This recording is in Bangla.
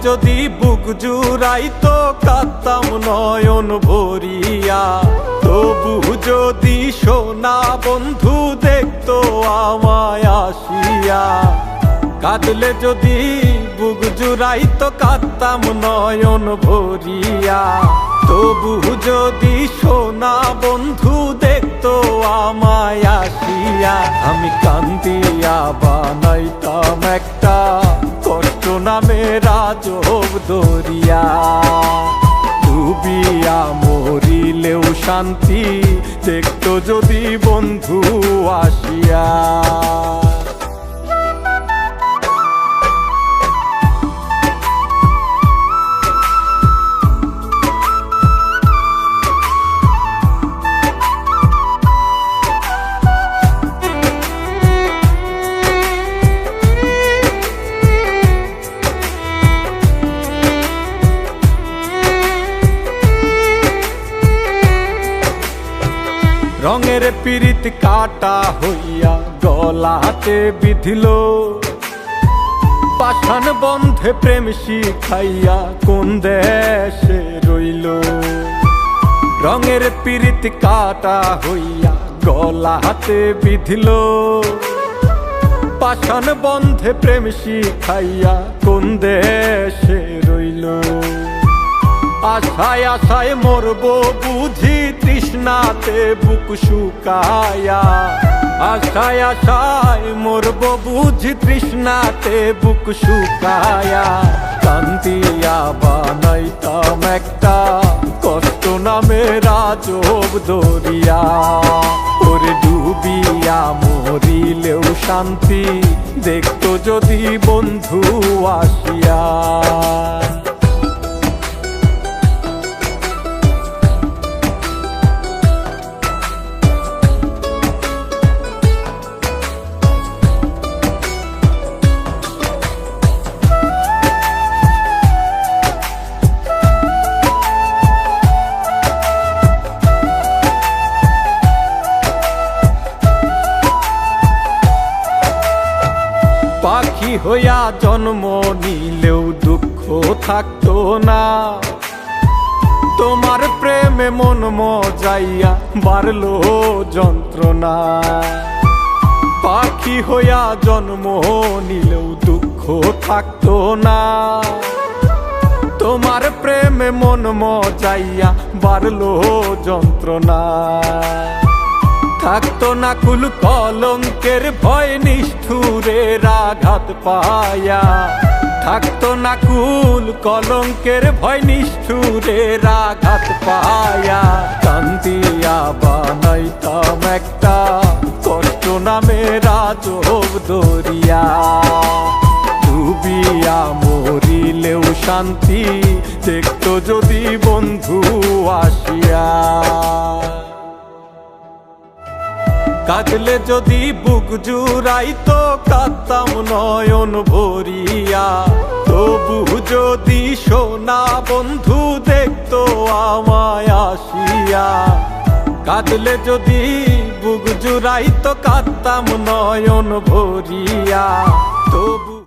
যদি বুক জুড়াইতো কাঁদতাম নয়ন ভরিয়া, তবু যদি সোনা বন্ধু দেখতো আমায় আসিয়া। কাঁদলে যদি বুক জুড়াইতো কাঁদতাম নয়ন ভরিয়া, তবু যদি সোনা বন্ধু দেখতো আমায় আসিয়া। আমি কান্দিয়া বানাইতাম একটা কষ্ট নামের আজব দরিয়া, ডুবিয়া মরিলেও শান্তি দেখতো যদি বন্ধু আসিয়া। রঙের পিরিত কাটা হইয়া গলাতে বিধিল, পাষাণ বন্ধে প্রেম শিখাইয়া কোন দেশে রইল। রঙের পিরিত কাটা হইয়া গলাতে বিধিল, পাষাণ বন্ধে প্রেম শিখাইয়া কোন দেশে রইল। আশায় আশায় মরবো বুঝি তৃষ্ণাতে বুক শুকায়া, আশায় আশায় মরবো বুঝি তৃষ্ণাতে বুক শুকায়া। কান্দিয়া বানাইতাম একটা কষ্ট নামের আজব দরিয়া, ওরে ডুবিয়া মরিলেও শান্তি দেখতো যদি বন্ধু আসিয়া। পাখি হইয়া জন্ম নিলেও দুঃখ থাকতো না, তোমার প্রেমে মন মজাইয়া বাড়লো যন্ত্রণা। পাখি হইয়া জন্ম নিলেও দুঃখ থাকতো না, তোমার প্রেমে মন মজাইয়া বাড়লো যন্ত্রণা। থাকতো না কুল কলঙ্কের ভয় নিষ্ঠুরের আঘাত পায়া, থাকতো না কুল কলঙ্কের ভয় নিষ্ঠুরের আঘাত পায়া। কান্দিয়া বানাইতাম একটা কষ্ট নামের আজব দরিয়া, ডুবিয়া মরিলেও শান্তি দেখতো যদি বন্ধু আসিয়া। কাঁদলে যদি বুক জুড়াইতো কাঁদতাম নয়ন ভরিয়া, তবু যদি সোনা বন্ধু দেখতো আমায় আসিয়া। কাঁদলে যদি বুক জুড়াইতো কাঁদতাম নয়ন ভরিয়া, তবু